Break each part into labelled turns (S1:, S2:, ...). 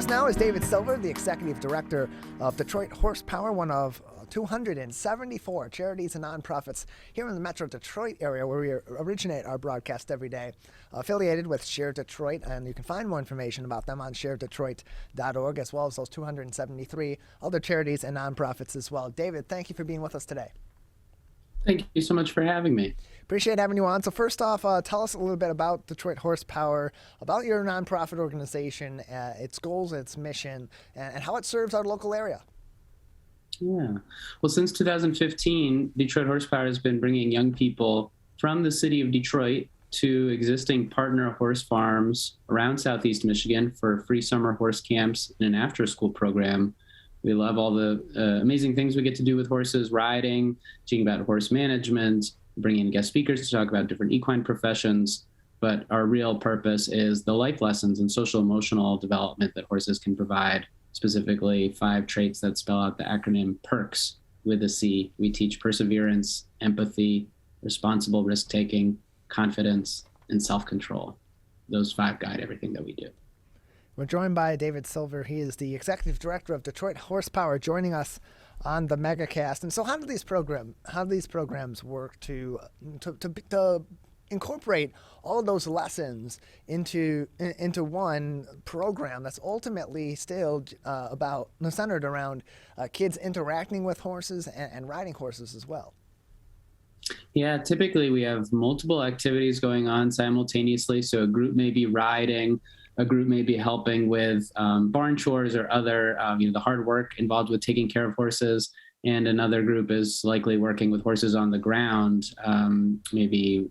S1: us now is David Silver, the Executive Director of Detroit Horse Power, one of 274 charities and nonprofits here in the Metro Detroit area where we originate our broadcast every day, affiliated with Share Detroit, and you can find more information about them on sharedetroit.org, as well as those 273 other charities and nonprofits as well. David, thank you for being with us today.
S2: Thank you so much for having me.
S1: Appreciate having you on. So first off, tell us a little bit about Detroit Horse Power, about your nonprofit organization, its goals, its mission, and how it serves our local area.
S2: Yeah. Well, since 2015, Detroit Horse Power has been bringing young people from the city of Detroit to existing partner horse farms around Southeast Michigan for free summer horse camps and an after-school program. We love all the amazing things we get to do with horses, riding, teaching about horse management, bringing in guest speakers to talk about different equine professions. But our real purpose is the life lessons and social emotional development that horses can provide, specifically 5 traits that spell out the acronym PERKS with a C. We teach perseverance, empathy, responsible risk-taking, confidence, and self-control. Those 5 guide everything that we do.
S1: We're joined by David Silver. He is the Executive Director of Detroit Horse Power, joining us on the MegaCast. And so how do these programs work to incorporate all of those lessons into one program that's ultimately still centered around kids interacting with horses and riding horses as well?
S2: Yeah, typically we have multiple activities going on simultaneously. So a group may be riding, a group may be helping with barn chores or other, the hard work involved with taking care of horses. And another group is likely working with horses on the ground, maybe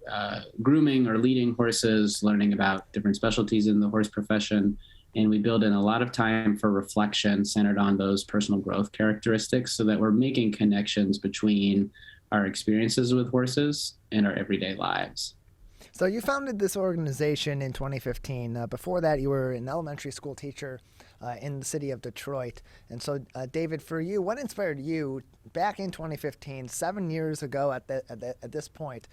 S2: grooming or leading horses, learning about different specialties in the horse profession. And we build in a lot of time for reflection centered on those personal growth characteristics so that we're making connections between our experiences with horses and our everyday lives.
S1: So you founded this organization in 2015. Before that, you were an elementary school teacher in the city of Detroit. And so, David, for you, what inspired you back in 2015, 7 years ago at this point,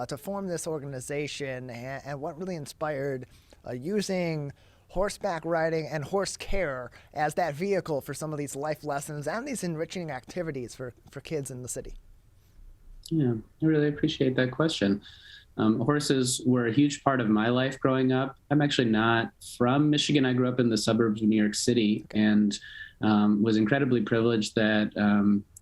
S1: to form this organization, and what really inspired using horseback riding and horse care as that vehicle for some of these life lessons and these enriching activities for kids in the city?
S2: Yeah, I really appreciate that question. Horses were a huge part of my life growing up. I'm actually not from Michigan. I grew up in the suburbs of New York City and was incredibly privileged that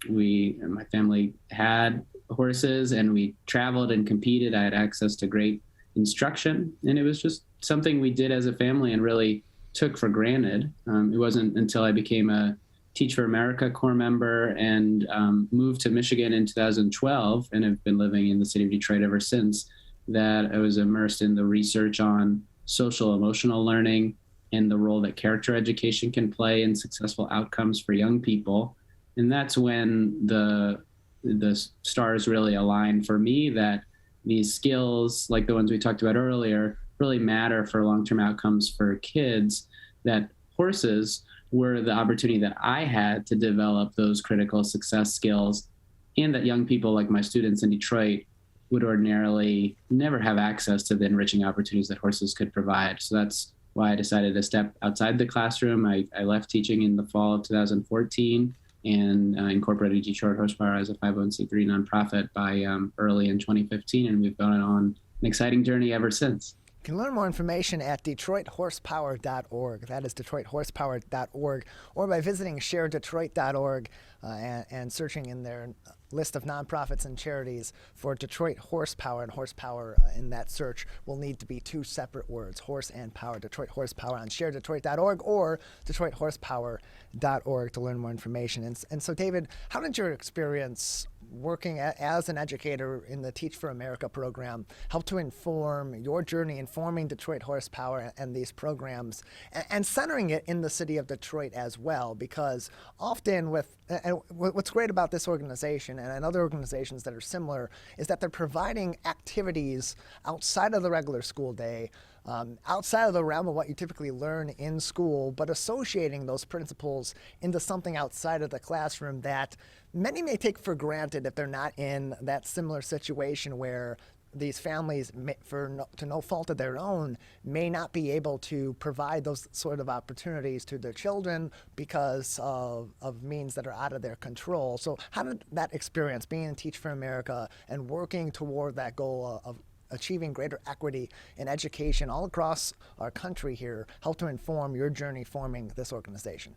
S2: my family had horses and we traveled and competed. I had access to great instruction, and it was just something we did as a family and really took for granted. It wasn't until I became a Teach for America Corps member and moved to Michigan in 2012 and have been living in the city of Detroit ever since that I was immersed in the research on social emotional learning and the role that character education can play in successful outcomes for young people. And that's when the stars really aligned for me that these skills, like the ones we talked about earlier, really matter for long-term outcomes for kids, that horses were the opportunity that I had to develop those critical success skills, and that young people like my students in Detroit would ordinarily never have access to the enriching opportunities that horses could provide. So that's why I decided to step outside the classroom. I left teaching in the fall of 2014 and incorporated Detroit Horse Power as a 501c3 nonprofit by early in 2015, and we've gone on an exciting journey ever since.
S1: You can learn more information at DetroitHorsePower.org. That is DetroitHorsePower.org, or by visiting ShareDetroit.org and searching in their list of nonprofits and charities for Detroit Horse Power. And horsepower in that search will need to be 2 separate words, horse and power. Detroit Horse Power on ShareDetroit.org or DetroitHorsePower.org to learn more information. And so, David, how did your experience working as an educator in the Teach for America program help to inform your journey, informing Detroit Horse Power and these programs, and centering it in the city of Detroit as well? Because often what's great about this organization and other organizations that are similar is that they're providing activities outside of the regular school day, outside of the realm of what you typically learn in school, but associating those principles into something outside of the classroom that many may take for granted if they're not in that similar situation where these families, to no fault of their own, may not be able to provide those sort of opportunities to their children because of means that are out of their control. So how did that experience, being in Teach for America and working toward that goal of achieving greater equity in education all across our country here, help to inform your journey forming this organization?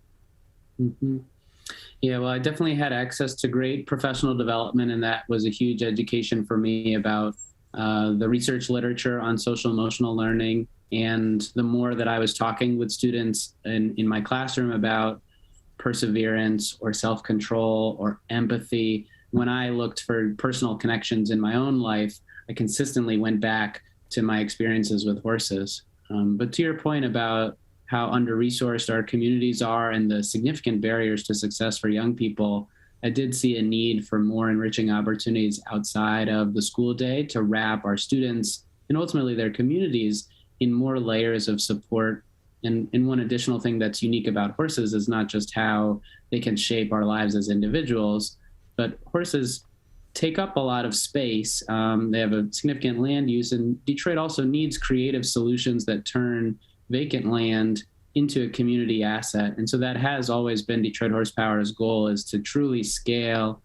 S2: Mm-hmm. Yeah, well, I definitely had access to great professional development, and that was a huge education for me about the research literature on social emotional learning. And the more that I was talking with students in my classroom about perseverance or self-control or empathy, when I looked for personal connections in my own life, I consistently went back to my experiences with horses. But to your point about how under-resourced our communities are and the significant barriers to success for young people, I did see a need for more enriching opportunities outside of the school day to wrap our students and ultimately their communities in more layers of support. And one additional thing that's unique about horses is not just how they can shape our lives as individuals, but horses take up a lot of space. They have a significant land use, and Detroit also needs creative solutions that turn vacant land into a community asset. And so that has always been Detroit Horsepower's goal, is to truly scale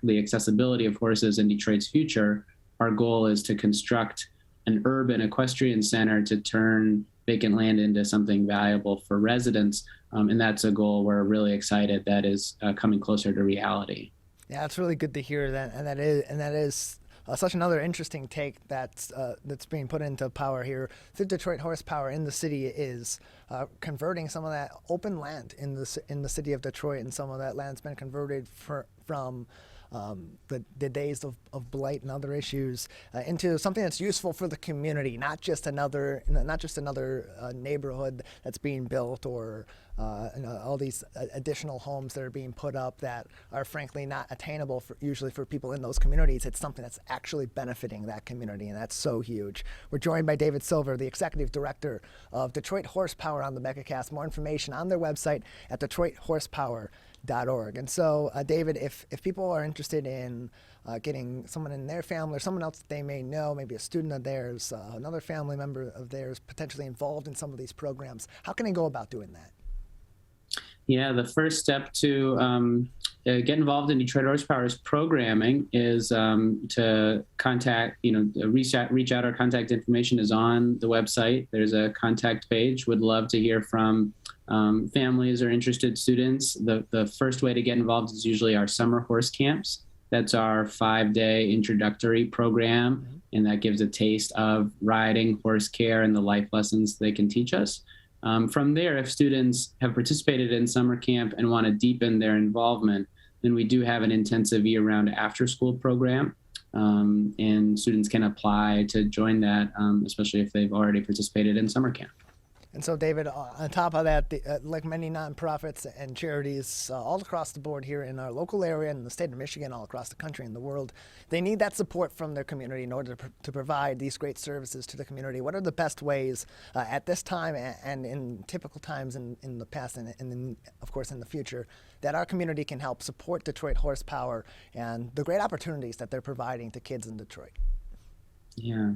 S2: the accessibility of horses in Detroit's future. Our goal is to construct an urban equestrian center to turn vacant land into something valuable for residents. And that's a goal we're really excited that is coming closer to reality.
S1: Yeah, it's really good to hear that, and that is such another interesting take that's being put into power here. The Detroit Horsepower in the city is converting some of that open land in the city of Detroit, and some of that land's been converted from the days of blight and other issues into something that's useful for the community, not just another neighborhood that's being built, or all these additional homes that are being put up that are frankly not attainable usually for people in those communities. It's something that's actually benefiting that community, and that's so huge. We're joined by David Silver, the Executive Director of Detroit Horsepower, on the MegaCast. More information on their website at DetroitHorsepower.org. And so, David, if people are interested in getting someone in their family or someone else that they may know, maybe a student of theirs, another family member of theirs potentially involved in some of these programs, how can they go about doing that?
S2: Yeah, the first step to get involved in Detroit Horsepower's programming is to contact, reach out. Our contact information is on the website. There's a contact page. Would love to hear from families or interested students. The first way to get involved is usually our summer horse camps. That's our 5-day introductory program, and that gives a taste of riding, horse care, and the life lessons they can teach us. From there, if students have participated in summer camp and want to deepen their involvement, then we do have an intensive year-round after-school program, and students can apply to join that, especially if they've already participated in summer camp.
S1: And so, David, on top of that, like many nonprofits and charities all across the board here in our local area and the state of Michigan, all across the country and the world, they need that support from their community in order to provide these great services to the community. What are the best ways at this time and in typical times in the past and of course, in the future, that our community can help support Detroit Horsepower and the great opportunities that they're providing to kids in Detroit?
S2: Yeah.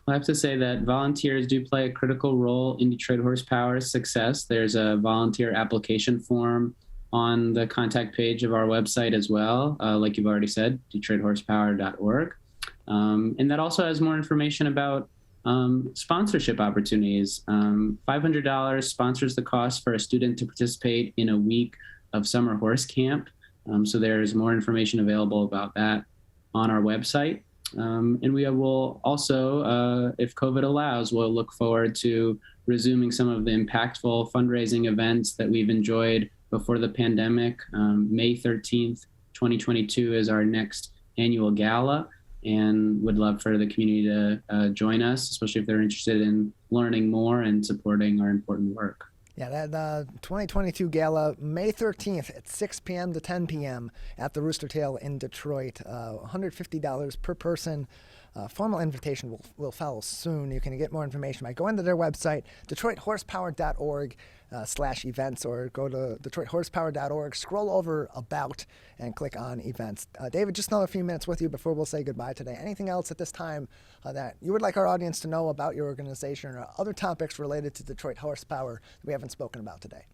S2: I have to say that volunteers do play a critical role in Detroit Horsepower's success. There's a volunteer application form on the contact page of our website as well, like you've already said, DetroitHorsepower.org. And that also has more information about sponsorship opportunities. $500 sponsors the cost for a student to participate in a week of summer horse camp. So there's more information available about that on our website. And we will also, if COVID allows, we'll look forward to resuming some of the impactful fundraising events that we've enjoyed before the pandemic. May 13th, 2022 is our next annual gala, and would love for the community to join us, especially if they're interested in learning more and supporting our important work.
S1: Yeah, that 2022 gala, May 13th at 6 p.m. to 10 p.m. at the Rooster Tail in Detroit. $150 per person. formal invitation will follow soon. You can get more information by going to their website, DetroitHorsepower.org/events, or go to DetroitHorsepower.org, scroll over About, and click on Events. David, just another few minutes with you before we'll say goodbye today. Anything else at this time that you would like our audience to know about your organization or other topics related to Detroit Horsepower that we haven't spoken about today?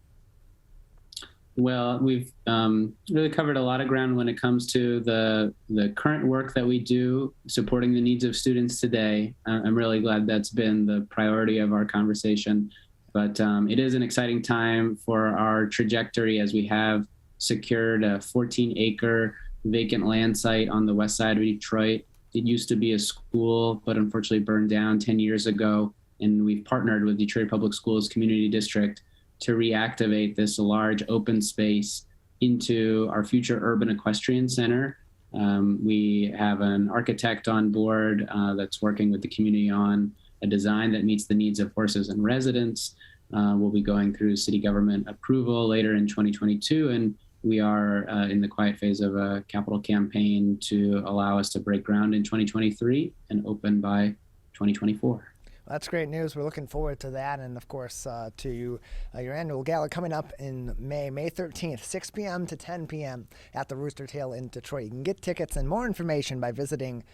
S2: Well, we've really covered a lot of ground when it comes to the current work that we do, supporting the needs of students today. I'm really glad that's been the priority of our conversation. But it is an exciting time for our trajectory, as we have secured a 14-acre vacant land site on the west side of Detroit. It used to be a school, but unfortunately burned down 10 years ago. And we've partnered with Detroit Public Schools Community District to reactivate this large open space into our future urban equestrian center. We have an architect on board that's working with the community on a design that meets the needs of horses and residents. We'll be going through city government approval later in 2022, and we are in the quiet phase of a capital campaign to allow us to break ground in 2023 and open by 2024.
S1: That's great news. We're looking forward to that, and of course to your annual gala coming up in May 13th, 6 p.m. to 10 p.m. at the Rooster Tail in Detroit. You can get tickets and more information by visiting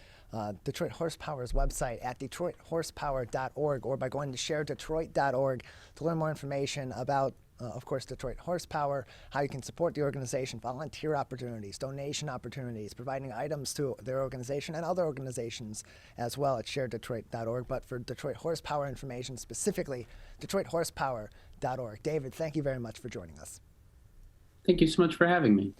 S1: Detroit Horsepower's website at DetroitHorsepower.org, or by going to sharedetroit.org to learn more information about of course, Detroit Horsepower, how you can support the organization, volunteer opportunities, donation opportunities, providing items to their organization and other organizations as well at sharedetroit.org. But for Detroit Horsepower information specifically, DetroitHorsepower.org. David, thank you very much for joining us.
S2: Thank you so much for having me.